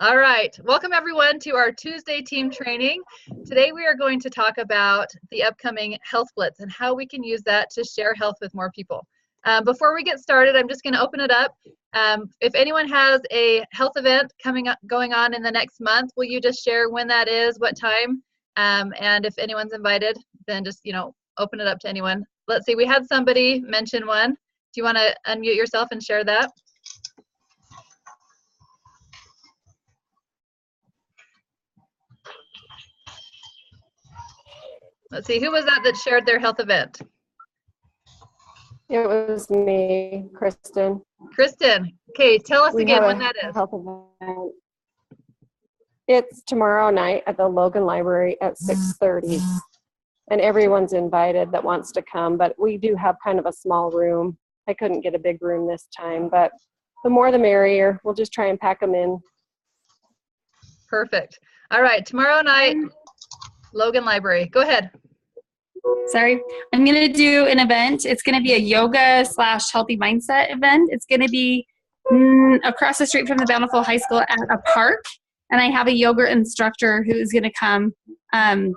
All right, welcome everyone to our Tuesday team training. Today we are going to talk about the upcoming Health Blitz and how we can use that to share health with more people. Before we get started, I'm just going to open it up. If anyone has a health event going on in the next month, will you just share when that is, what time, and if anyone's invited, then just open it up to anyone. Let's see, we had somebody mention one. Do you want to unmute yourself and share that? Let's see, who was that shared their health event? It was me, Kristen. Kristen, okay, tell us again when that is. Health event. It's tomorrow night at the Logan Library at 6:30. And everyone's invited that wants to come, but we do have kind of a small room. I couldn't get a big room this time, but the more the merrier. We'll just try and pack them in. Perfect. All right, tomorrow night, Logan Library. Go ahead. Sorry, I'm going to do an event. It's going to be a yoga / healthy mindset event. It's going to be across the street from the Bountiful High School at a park. And I have a yoga instructor who's going to come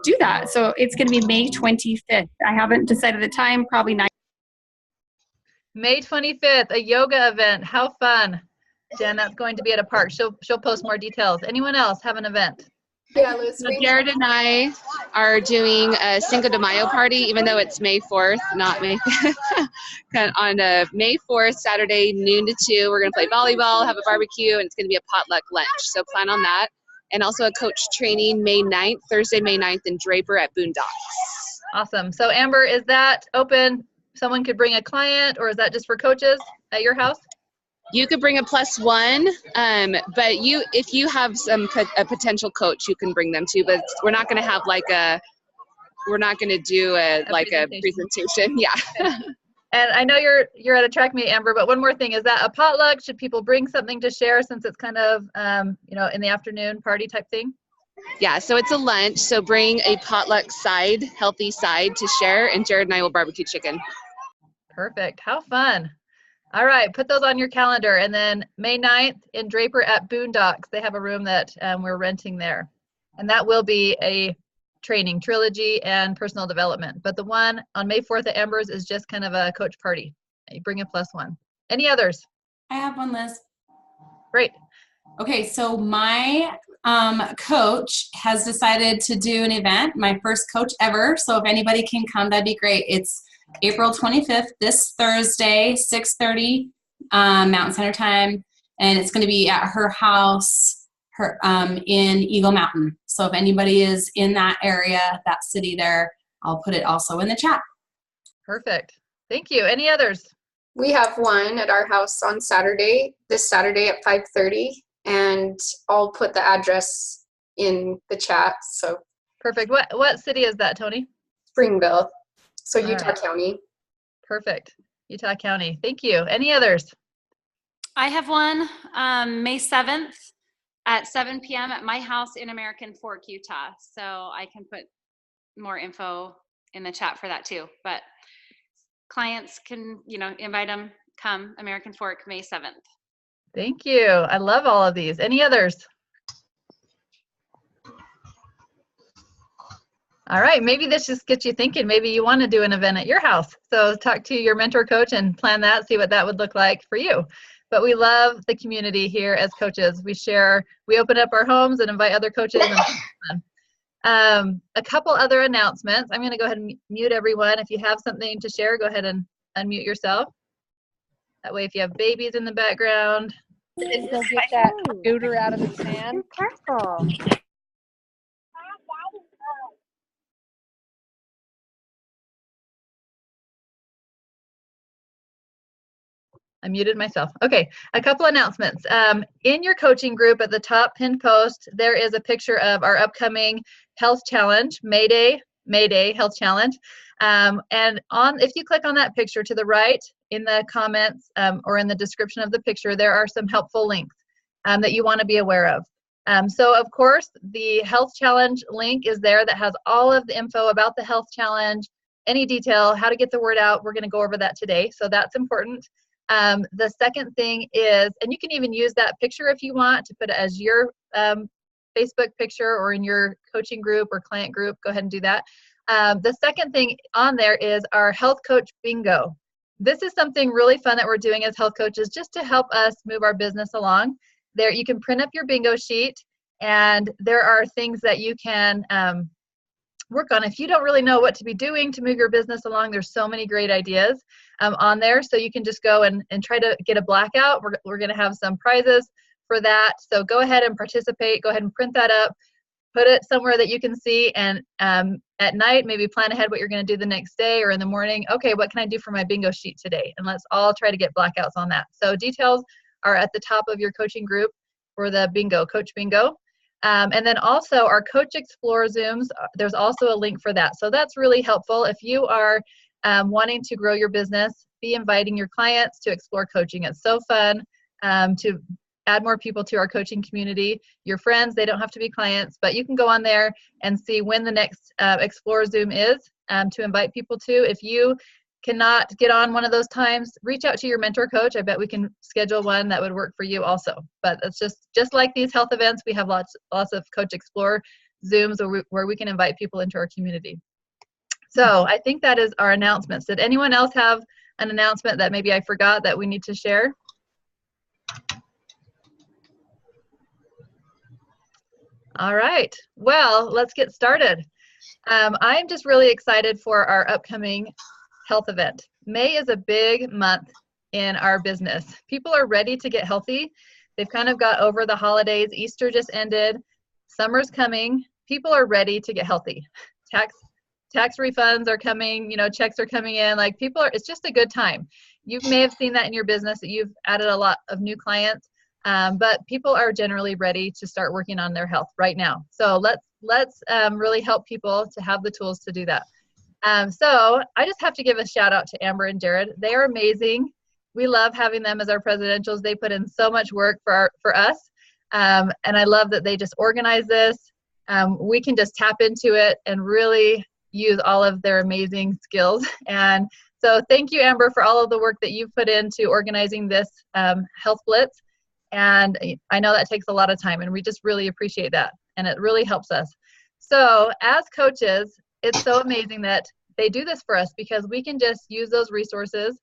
do that. So it's going to be May 25th. I haven't decided the time, probably 9. May 25th, a yoga event. How fun. Jen, that's going to be at a park. She'll post more details. Anyone else have an event? Yeah, Liz. So Jared and I are doing a Cinco de Mayo party, even though it's May 4th, not May 5th. On May 4th, Saturday, noon to 2, we're going to play volleyball, have a barbecue, and it's going to be a potluck lunch. So plan on that. And also a coach training May 9th, Thursday, May 9th in Draper at Boondocks. Awesome. So Amber, is that open? Someone could bring a client, or is that just for coaches at your house? You could bring a +1, but if you have a potential coach, you can bring them too. But we're not going to have we're not going to do a presentation. Yeah. Okay. And I know you're at a track meet, Amber, but one more thing, is that a potluck? Should people bring something to share since it's kind of in the afternoon party type thing? Yeah, so it's a lunch. So bring a potluck side, healthy side to share, and Jared and I will barbecue chicken. Perfect. How fun. All right, put those on your calendar. And then May 9th in Draper at Boondocks, they have a room that we're renting there. And that will be a training, trilogy, and personal development. But the one on May 4th at Amber's is just kind of a coach party. You bring a +1. Any others? I have one, Liz. Great. Okay, so my coach has decided to do an event, my first coach ever. So if anybody can come, that'd be great. It's April 25th, this Thursday, 6:30 Mountain Center time, and it's going to be at her house in Eagle Mountain. So if anybody is in that area, that city there, I'll put it also in the chat. Perfect. Thank you. Any others? We have one at our house on this Saturday at 5:30, and I'll put the address in the chat. So perfect. What city is that, Tony? Springville. So All Utah right. County. Perfect. Utah County. Thank you. Any others? I have one May 7th at 7 p.m. at my house in American Fork, Utah. So I can put more info in the chat for that too. But clients can, invite them, come American Fork, May 7th. Thank you. I love all of these. Any others? All right, maybe this just gets you thinking. Maybe you want to do an event at your house. So talk to your mentor coach and plan that, see what that would look like for you. But we love the community here as coaches. We open up our homes and invite other coaches. And a couple other announcements. I'm going to go ahead and mute everyone. If you have something to share, go ahead and unmute yourself. That way, if you have babies in the background. Go get that scooter out of the sand. Careful. I muted myself. Okay, a couple announcements. In your coaching group at the top pinned post, there is a picture of our upcoming health challenge, May Day Health Challenge. And if you click on that picture to the right in the comments or in the description of the picture, there are some helpful links that you want to be aware of. So of course, the health challenge link is there that has all of the info about the health challenge, any detail, how to get the word out. We're going to go over that today. So that's important. The second thing is, and you can even use that picture if you want to put it as your Facebook picture or in your coaching group or client group. Go ahead and do that. The second thing on there is our health coach bingo. This is something really fun that we're doing as health coaches just to help us move our business along. There, you can print up your bingo sheet, and there are things that you can work on. If you don't really know what to be doing to move your business along, there's so many great ideas on there. So you can just go and try to get a blackout. We're going to have some prizes for that. So go ahead and participate. Go ahead and print that up. Put it somewhere that you can see, and at night, maybe plan ahead what you're going to do the next day, or in the morning, okay, what can I do for my bingo sheet today? And let's all try to get blackouts on that. So details are at the top of your coaching group for the bingo, Coach Bingo. And then also our Coach Explore Zooms, there's also a link for that. So that's really helpful. If you are wanting to grow your business, be inviting your clients to explore coaching. It's so fun to add more people to our coaching community. Your friends, they don't have to be clients, but you can go on there and see when the next Explore Zoom is to invite people to. If you cannot get on one of those times, reach out to your mentor coach. I bet we can schedule one that would work for you also. But it's just like these health events, we have lots of Coach Explore Zooms where we can invite people into our community. So I think that is our announcements. Did anyone else have an announcement that maybe I forgot that we need to share? All right, well, let's get started. I'm just really excited for our upcoming health event. May is a big month in our business. People are ready to get healthy. They've kind of got over the holidays. Easter just ended. Summer's coming. People are ready to get healthy. Tax refunds are coming, checks are coming in. Like it's just a good time. You may have seen that in your business that you've added a lot of new clients. But people are generally ready to start working on their health right now. So let's really help people to have the tools to do that. So I just have to give a shout out to Amber and Jared. They are amazing. We love having them as our presidentials. They put in so much work for us. And I love that they just organize this. We can just tap into it and really use all of their amazing skills. And so thank you, Amber, for all of the work that you've put into organizing this Health Blitz. And I know that takes a lot of time, and we just really appreciate that. And it really helps us. So as coaches, it's so amazing that they do this for us because we can just use those resources.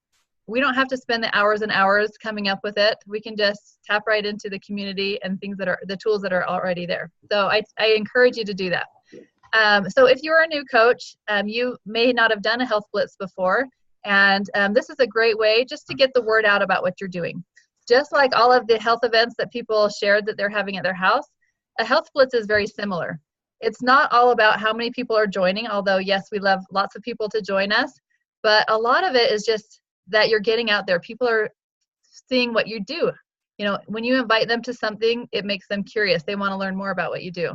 We don't have to spend the hours and hours coming up with it. We can just tap right into the community and the tools that are already there. So I encourage you to do that. So if you're a new coach, you may not have done a Health Blitz before. And this is a great way just to get the word out about what you're doing. Just like all of the health events that people shared that they're having at their house, a Health Blitz is very similar. It's not all about how many people are joining, although yes, we love lots of people to join us, but a lot of it is just that you're getting out there. People are seeing what you do. When you invite them to something, it makes them curious. They want to learn more about what you do.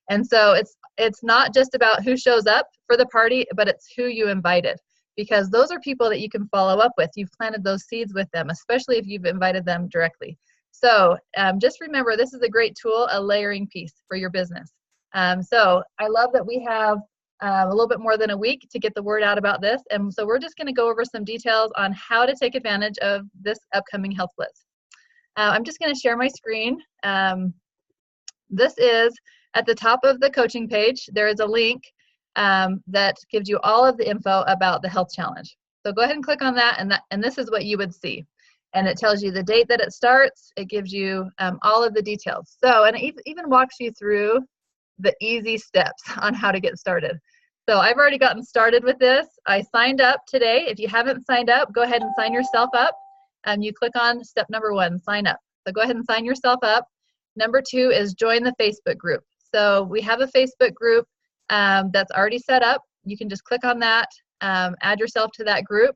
And so it's not just about who shows up for the party, but it's who you invited. Because those are people that you can follow up with. You've planted those seeds with them, especially if you've invited them directly. So just remember, this is a great tool, a layering piece for your business. So I love that we have a little bit more than a week to get the word out about this. And so we're just going to go over some details on how to take advantage of this upcoming Health Blitz. I'm just going to share my screen. This is at the top of the coaching page. There is a link that gives you all of the info about the health challenge. So go ahead and click on that, and this is what you would see. And it tells you the date that it starts. It gives you all of the details. So, and it even walks you through the easy steps on how to get started. So I've already gotten started with this. I signed up today. If you haven't signed up, go ahead and sign yourself up. You click on step number 1, sign up. So go ahead and sign yourself up. Number 2 is join the Facebook group. So we have a Facebook group that's already set up. You can just click on that, add yourself to that group,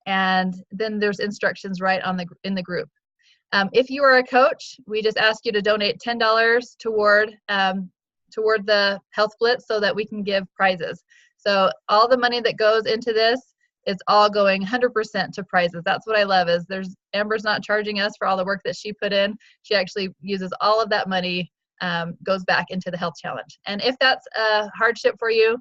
and then there's instructions right in the group. If you are a coach, we just ask you to donate $10 toward the Health Blitz so that we can give prizes. So all the money that goes into this is all going 100% to prizes. That's what I love is Amber's not charging us for all the work that she put in. She actually uses all of that money, goes back into the health challenge. And if that's a hardship for you,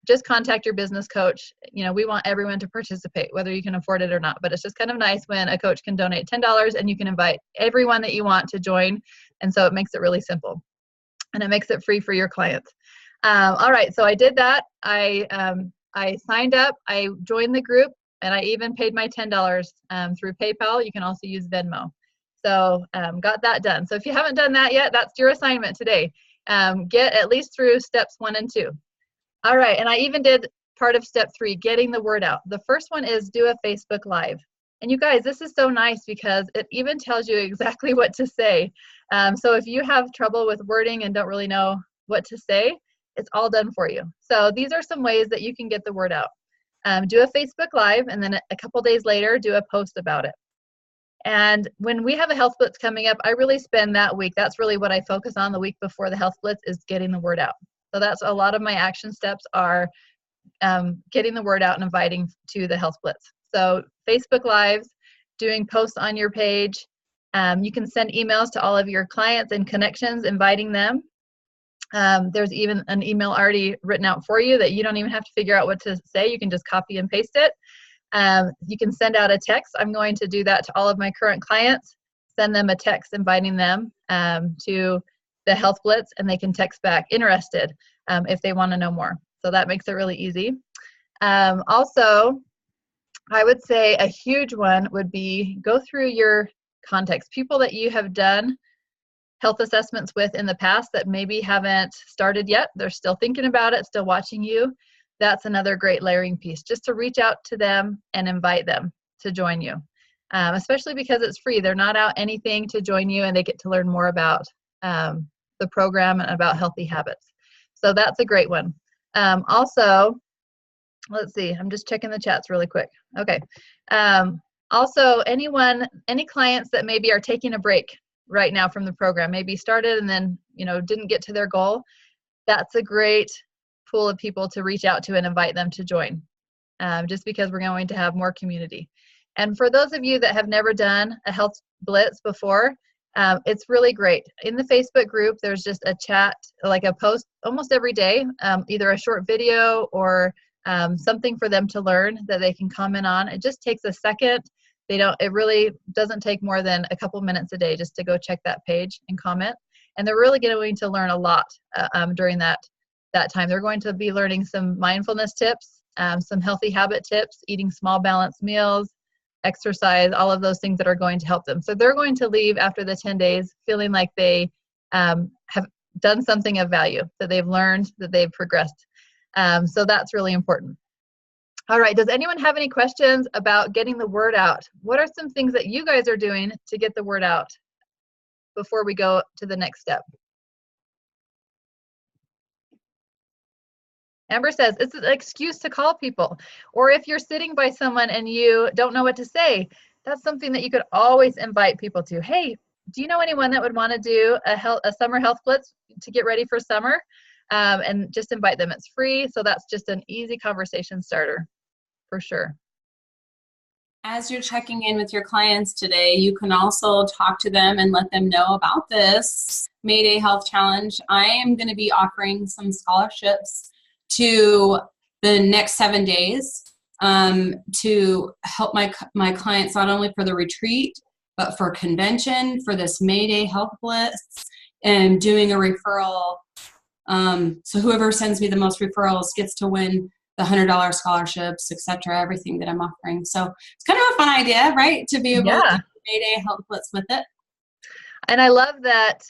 just contact your business coach. We want everyone to participate, whether you can afford it or not. But it's just kind of nice when a coach can donate $10 and you can invite everyone that you want to join. And so it makes it really simple. and it makes it free for your clients. All right, so I did that. I signed up, I joined the group, and I even paid my $10 through PayPal. You can also use Venmo. So got that done. So if you haven't done that yet, that's your assignment today. Get at least through steps 1 and 2. All right, and I even did part of step 3, getting the word out. The first one is do a Facebook Live. And you guys, this is so nice because it even tells you exactly what to say. So if you have trouble with wording and don't really know what to say, it's all done for you. So these are some ways that you can get the word out. Do a Facebook Live, and then a couple days later, do a post about it. And when we have a Health Blitz coming up, I really spend that week. That's really what I focus on the week before the Health Blitz, is getting the word out. So that's a lot of my action steps are getting the word out and inviting to the Health Blitz. So Facebook Lives, doing posts on your page. You can send emails to all of your clients and connections, inviting them. There's even an email already written out for you that you don't even have to figure out what to say. You can just copy and paste it. You can send out a text. I'm going to do that to all of my current clients, send them a text inviting them to the Health Blitz, and they can text back interested if they want to know more. So that makes it really easy. Also, I would say a huge one would be go through your contacts, people that you have done health assessments with in the past that maybe haven't started yet. They're still thinking about it, still watching you. That's another great layering piece, just to reach out to them and invite them to join you, especially because it's free. They're not out anything to join you, and they get to learn more about the program and about healthy habits. So that's a great one. Also, let's see, I'm just checking the chats really quick. Okay. Also, any clients that maybe are taking a break right now from the program, maybe started and then, didn't get to their goal, that's a great pool of people to reach out to and invite them to join, just because we're going to have more community. And for those of you that have never done a Health Blitz before, it's really great. In the Facebook group, there's just a chat, like a post almost every day, either a short video or something for them to learn that they can comment on. It just takes a second. It really doesn't take more than a couple minutes a day just to go check that page and comment. And they're really going to learn a lot during that time. They're going to be learning some mindfulness tips, some healthy habit tips, eating small balanced meals, exercise, all of those things that are going to help them. So they're going to leave after the 10 days feeling like they have done something of value, that they've learned, that they've progressed. So that's really important. All right, does anyone have any questions about getting the word out? What are some things that you guys are doing to get the word out before we go to the next step? Amber says, it's an excuse to call people. Or if you're sitting by someone and you don't know what to say, that's something that you could always invite people to. Hey, do you know anyone that would want to do a summer health blitz to get ready for summer? And just invite them. It's free, so that's just an easy conversation starter, for sure. As you're checking in with your clients today, you can also talk to them and let them know about this May Day Health Challenge. I am going to be offering some scholarships to the next 7 days to help my clients not only for the retreat, but for convention, for this May Day Health Blitz, and doing a referral. So whoever sends me the most referrals gets to win the $100 scholarships, etc., everything that I'm offering. So it's kind of a fun idea, right? To be able to do May Day Health Blitz with it. And I love that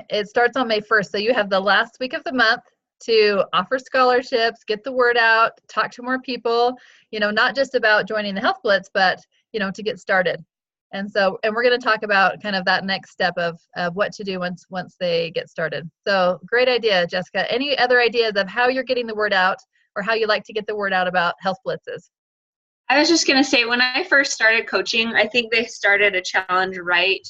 it starts on May 1st. So you have the last week of the month to offer scholarships, get the word out, talk to more people, not just about joining the Health Blitz, but, to get started. And we're going to talk about kind of that next step of what to do once they get started. So great idea, Jessica. Any other ideas of how you're getting the word out or how you like to get the word out about health blitzes? I was just going to say, when I first started coaching, I think they started a challenge right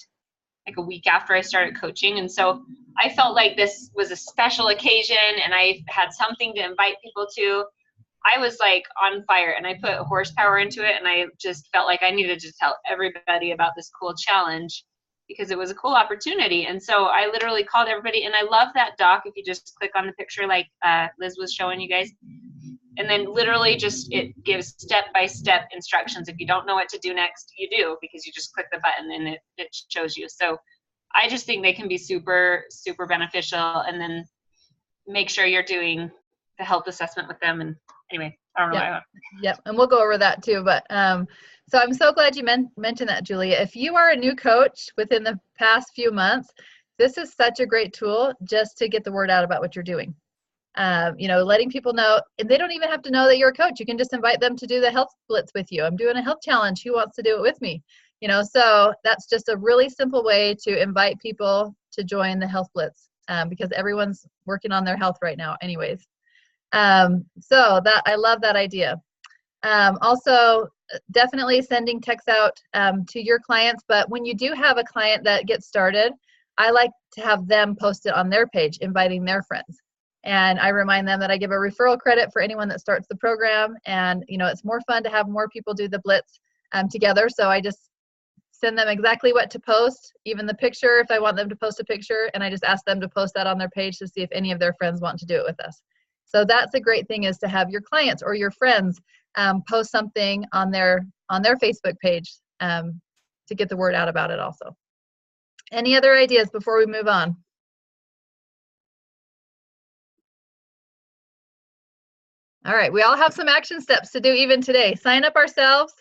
like a week after I started coaching. And so I felt like this was a special occasion and I had something to invite people to. I was like on fire and I put horsepower into it, and I just felt like I needed to tell everybody about this cool challenge because it was a cool opportunity. And so I literally called everybody, and I love that doc. If you just click on the picture like Liz was showing you guys, and then literally just it gives step-by-step instructions. If you don't know what to do next, you do, because you just click the button and it shows you. So I just think they can be super, super beneficial. And then make sure you're doing the health assessment with them. And anyway, I don't know. Yep. Yep. And we'll go over that too. But so I'm so glad you mentioned that, Julia. If you are a new coach within the past few months, this is such a great tool just to get the word out about what you're doing. Letting people know, and they don't even have to know that you're a coach. You can just invite them to do the health blitz with you. I'm doing a health challenge. Who wants to do it with me? So that's just a really simple way to invite people to join the health blitz because everyone's working on their health right now anyways. So that I love that idea. Also, definitely sending texts out to your clients, but when you do have a client that gets started, I like to have them post it on their page, inviting their friends. And I remind them that I give a referral credit for anyone that starts the program. And, it's more fun to have more people do the blitz together. So I just send them exactly what to post, even the picture if I want them to post a picture. And I just ask them to post that on their page to see if any of their friends want to do it with us. So that's a great thing, is to have your clients or your friends post something on their Facebook page to get the word out about it also. Any other ideas before we move on? All right, we all have some action steps to do even today. Sign up ourselves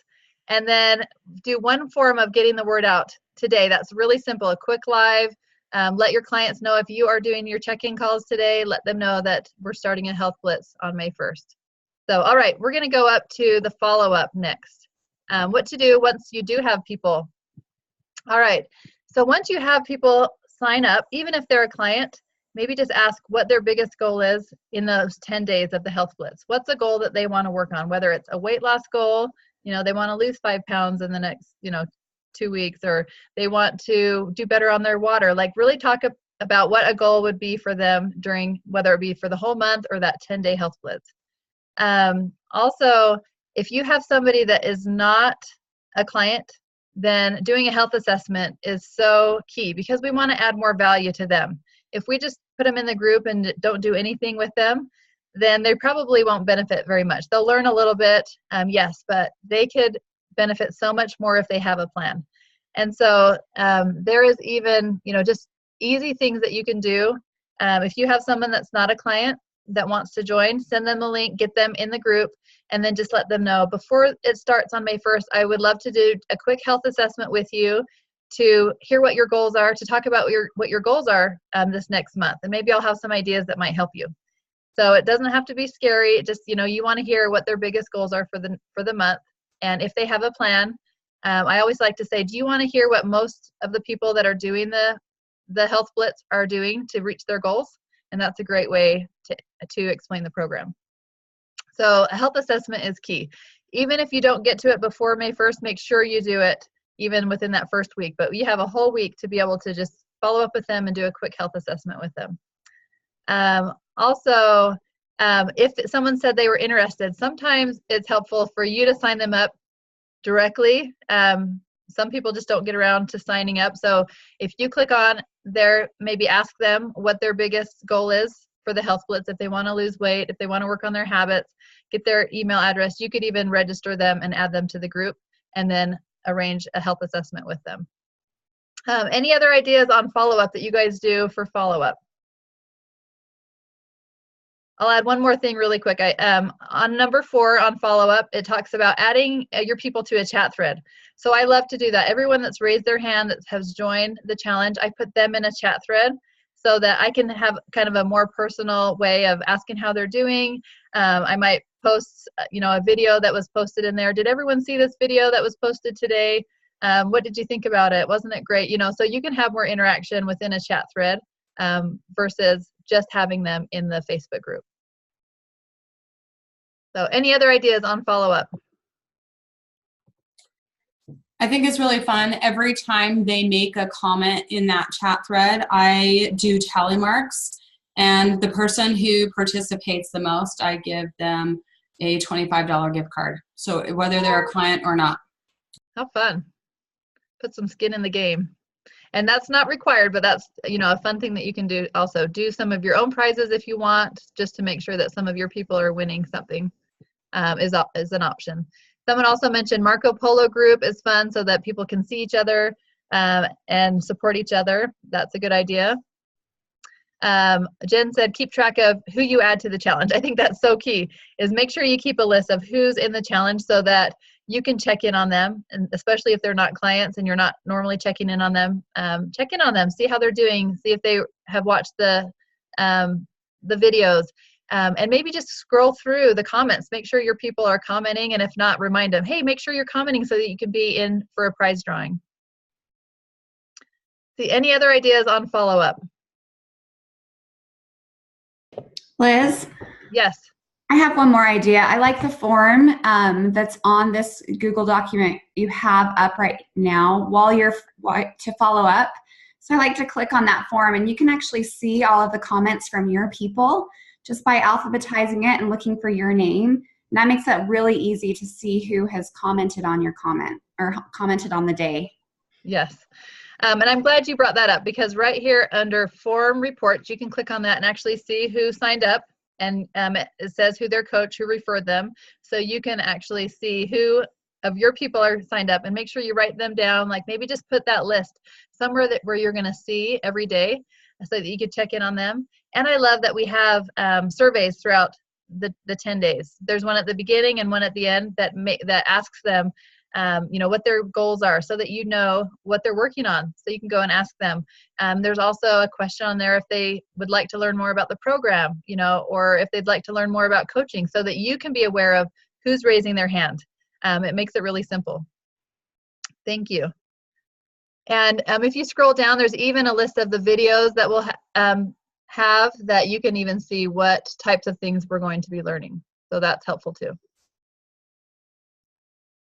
and then do one form of getting the word out today. That's really simple, a quick live. Let your clients know if you are doing your check-in calls today, let them know that we're starting a health blitz on May 1st. So, all right, we're gonna go up to the follow-up next. What to do once you do have people. All right, so once you have people sign up, even if they're a client, maybe just ask what their biggest goal is in those 10 days of the health blitz. What's a goal that they want to work on, whether it's a weight loss goal, they want to lose 5 pounds in the next, 2 weeks, or they want to do better on their water. Like really talk about what a goal would be for them during, whether it be for the whole month or that 10-day health blitz. Also, if you have somebody that is not a client, then doing a health assessment is so key because we want to add more value to them. If we just put them in the group and don't do anything with them, then they probably won't benefit very much. They'll learn a little bit, yes, but they could benefit so much more if they have a plan. And so there is even, just easy things that you can do. If you have someone that's not a client that wants to join, send them a link, get them in the group, and then just let them know before it starts on May 1st, I would love to do a quick health assessment with you to hear what your goals are, to talk about what your goals are this next month. And maybe I'll have some ideas that might help you. So it doesn't have to be scary. Just, you want to hear what their biggest goals are for the month. And if they have a plan, I always like to say, do you want to hear what most of the people that are doing the health blitz are doing to reach their goals? And that's a great way to explain the program. So a health assessment is key. Even if you don't get to it before May 1st, make sure you do it even within that first week. But you have a whole week to be able to just follow up with them and do a quick health assessment with them. Also, if someone said they were interested, sometimes it's helpful for you to sign them up directly. Some people just don't get around to signing up. So if you click on there, maybe ask them what their biggest goal is for the health blitz. If they want to lose weight, if they want to work on their habits, get their email address. You could even register them and add them to the group and then arrange a health assessment with them. Any other ideas on follow-up that you guys do for follow-up? I'll add one more thing really quick. On number 4 on follow-up, it talks about adding your people to a chat thread. So I love to do that. Everyone that's raised their hand that has joined the challenge, I put them in a chat thread so that I can have kind of a more personal way of asking how they're doing. I might post, a video that was posted in there. Did everyone see this video that was posted today? What did you think about it? Wasn't it great? So you can have more interaction within a chat thread versus just having them in the Facebook group. So any other ideas on follow-up? I think it's really fun. Every time they make a comment in that chat thread, I do tally marks, and the person who participates the most, I give them a $25 gift card. So whether they're a client or not. How fun. Put some skin in the game. And that's not required, but that's, a fun thing that you can do also. Do some of your own prizes if you want, just to make sure that some of your people are winning something is an option. Someone also mentioned Marco Polo group is fun so that people can see each other. and support each other. That's a good idea. Jen said, keep track of who you add to the challenge. I think that's so key, is make sure you keep a list of who's in the challenge so that you can check in on them, and especially if they're not clients and you're not normally checking in on them, check in on them, see how they're doing, see if they have watched the videos, and maybe just scroll through the comments, make sure your people are commenting, and if not, remind them, hey, make sure you're commenting so that you can be in for a prize drawing. See, any other ideas on follow-up? Liz? Yes. I have one more idea. I like the form that's on this Google document you have up right now to follow up. So I like to click on that form, and you can actually see all of the comments from your people just by alphabetizing it and looking for your name. And that makes it really easy to see who has commented on your comment or commented on the day. Yes. And I'm glad you brought that up, because right here under form reports, you can click on that and actually see who signed up, and it says who their coach, who referred them. So you can actually see who of your people are signed up, and make sure you write them down. Like maybe just put that list somewhere where you're going to see every day so that you can check in on them. And I love that we have surveys throughout the 10 days. There's one at the beginning and one at the end that asks them what their goals are, so that you know what they're working on, so you can go and ask them. There's also a question on there if they would like to learn more about the program, or if they'd like to learn more about coaching, so that you can be aware of who's raising their hand. It makes it really simple. Thank you. And if you scroll down, there's even a list of the videos that we'll have that you can even see what types of things we're going to be learning. So that's helpful too.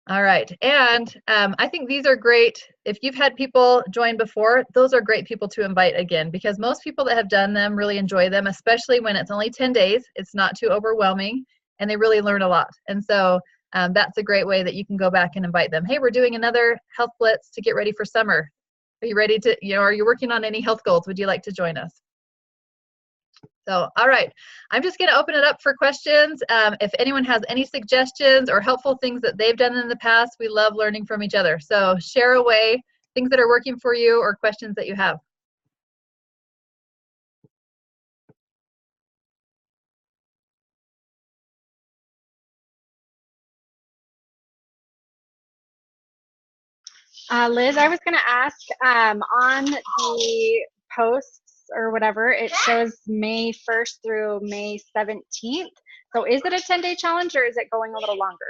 All right, and I think these are great. If you've had people join before, those are great people to invite again, because most people that have done them really enjoy them, especially when it's only 10 days. It's not too overwhelming, and they really learn a lot. And so that's a great way that you can go back and invite them. Hey, we're doing another health blitz to get ready for summer. Are you ready to, are you working on any health goals? Would you like to join us? So, all right, I'm just going to open it up for questions. If anyone has any suggestions or helpful things that they've done in the past, we love learning from each other. So share away things that are working for you or questions that you have. Liz, I was going to ask, on the posts or whatever, it shows May 1st through May 17th. So is it a 10-day challenge, or is it going a little longer?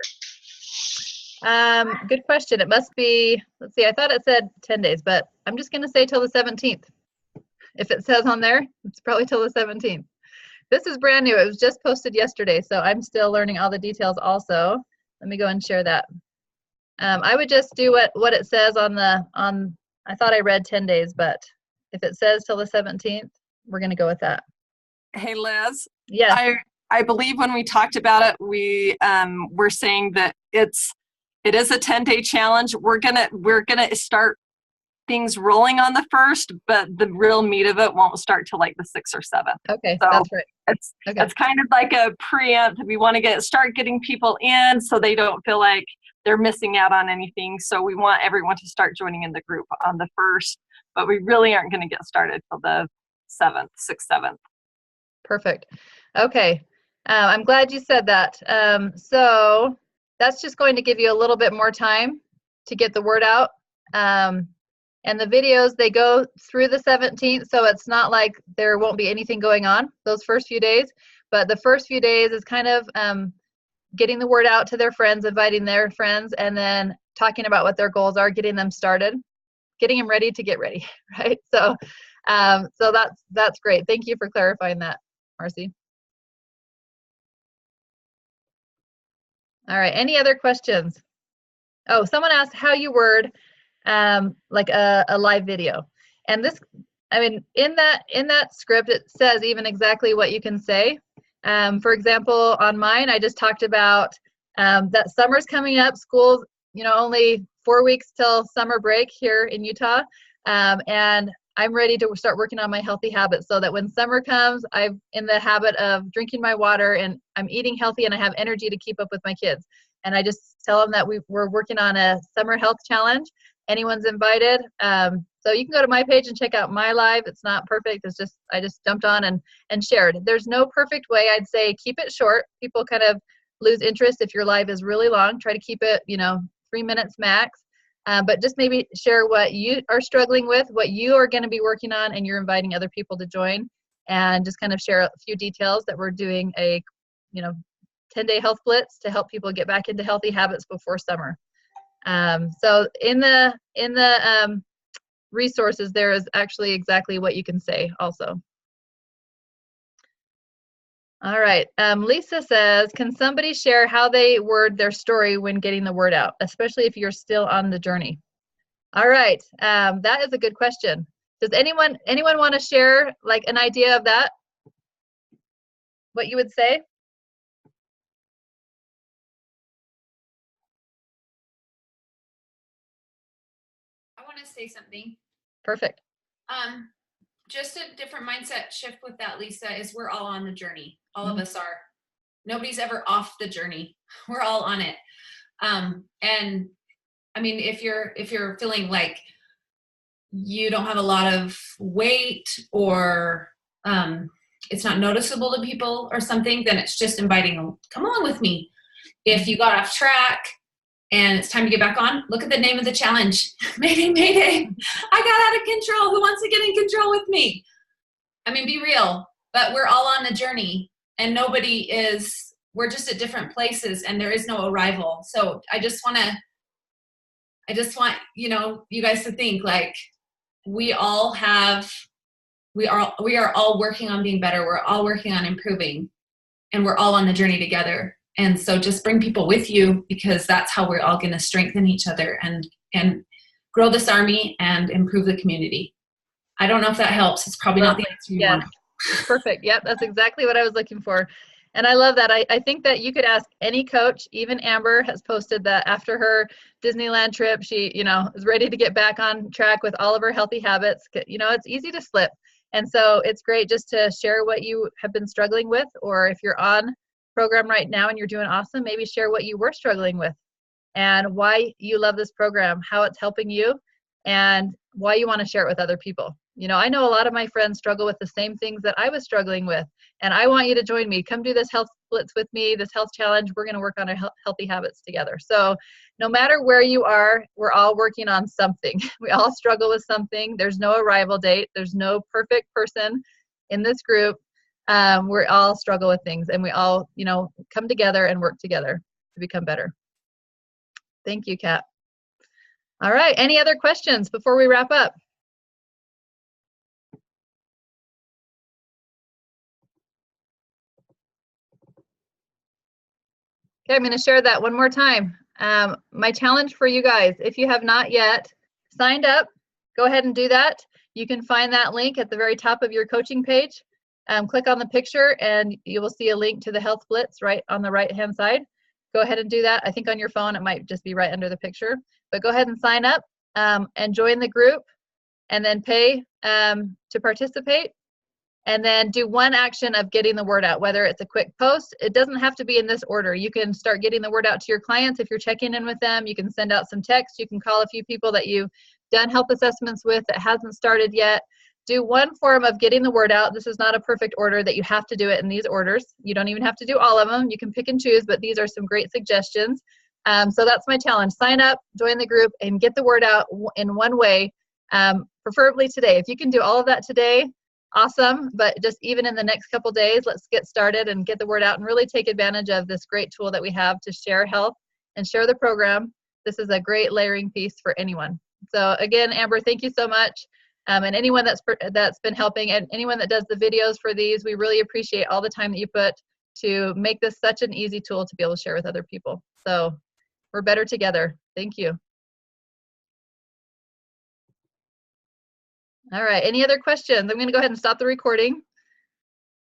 Good question. It must be, let's see, I thought it said 10 days, but I'm just going to say till the 17th. If it says on there, it's probably till the 17th. This is brand new. It was just posted yesterday, so I'm still learning all the details also. Let me go and share that. I would just do what it says on I thought I read 10 days, but if it says till the 17th, we're going to go with that. Hey, Liz. Yes. I believe when we talked about it, we were saying that it is a 10-day challenge. We're gonna start things rolling on the 1st, but the real meat of it won't start till like the 6th or 7th. Okay, so that's right. It's kind of like a preempt. We want to start getting people in so they don't feel like they're missing out on anything. So we want everyone to start joining in the group on the 1st, but we really aren't going to get started till the 6th, 7th. Perfect. Okay. I'm glad you said that. So that's just going to give you a little bit more time to get the word out. And the videos, they go through the 17th, so it's not like there won't be anything going on those first few days. But the first few days is kind of getting the word out to their friends, inviting their friends, and then talking about what their goals are, getting them started, getting them ready to get ready, right? So, so that's great. Thank you for clarifying that, Marcy. All right, any other questions? Oh, someone asked how you word like a live video. And this, I mean, in that script, it says even exactly what you can say. For example, on mine, I just talked about that summer's coming up, schools, only 4 weeks till summer break here in Utah. And I'm ready to start working on my healthy habits so that when summer comes, I'm in the habit of drinking my water and I'm eating healthy and I have energy to keep up with my kids. And I just tell them that we're working on a summer health challenge Anyone's invited. So you can go to my page and check out my live. It's not perfect. It's just, I just jumped on and shared. There's no perfect way. I'd say keep it short. People kind of lose interest if your live is really long. Try to keep it, 3 minutes max. But just maybe share what you are struggling with, what you are going to be working on, and you're inviting other people to join, and just kind of share a few details that we're doing a 10-day health blitz to help people get back into healthy habits before summer. So in the resources, there is actually exactly what you can say also. All right. Lisa says, can somebody share how they word their story when getting the word out, especially if you're still on the journey? All right. That is a good question. Does anyone want to share like an idea of that? What you would say? I want to say something. Perfect. Just a different mindset shift with that, Lisa, is we're all on the journey. All of us are. Nobody's ever off the journey. We're all on it. And I mean, if you're feeling like you don't have a lot of weight, or it's not noticeable to people or something, then it's just inviting them, come along with me. If you got off track and it's time to get back on, look at the name of the challenge. Mayday, mayday. I got out of control. Who wants to get in control with me? I mean, be real, but we're all on the journey, and we're just at different places, and there is no arrival. So I just want you guys to think like we are all working on being better. We're all working on improving, and we're all on the journey together. And so just bring people with you, because that's how we're all going to strengthen each other and grow this army and improve the community. I don't know if that helps. It's probably not the answer you want. Perfect. Yep, that's exactly what I was looking for. And I love that. I think that you could ask any coach. Even Amber has posted that after her Disneyland trip, she, is ready to get back on track with all of her healthy habits. It's easy to slip. And so it's great just to share what you have been struggling with, or if you're on program right now and you're doing awesome, maybe share what you were struggling with and why you love this program, how it's helping you, and why you want to share it with other people. I know a lot of my friends struggle with the same things that I was struggling with, and I want you to join me. Come do this health blitz with me, this health challenge. We're going to work on our healthy habits together. So no matter where you are, we're all working on something. We all struggle with something. There's no arrival date. There's no perfect person in this group. We all struggle with things, and we all, come together and work together to become better. Thank you, Kat. All right. Any other questions before we wrap up? Okay, I'm going to share that one more time. My challenge for you guys, if you have not yet signed up, go ahead and do that. You can find that link at the very top of your coaching page. Click on the picture and you will see a link to the Health Blitz right on the right-hand side. Go ahead and do that. I think on your phone, it might just be right under the picture. But go ahead and sign up and join the group, and then pay to participate. And then do one action of getting the word out, whether it's a quick post. It doesn't have to be in this order. You can start getting the word out to your clients if you're checking in with them. You can send out some text. You can call a few people that you've done health assessments with that hasn't started yet. Do one form of getting the word out. This is not a perfect order that you have to do it in these orders. You don't even have to do all of them. You can pick and choose, but these are some great suggestions. So that's my challenge. Sign up, join the group, and get the word out in one way, preferably today. If you can do all of that today, awesome. But just even in the next couple days, let's get started and get the word out and really take advantage of this great tool that we have to share health and share the program. This is a great layering piece for anyone. So again, Amber, thank you so much. And anyone that's been helping, and anyone that does the videos for these, we really appreciate all the time that you put to make this such an easy tool to be able to share with other people. So we're better together. Thank you. All right, any other questions? I'm going to go ahead and stop the recording.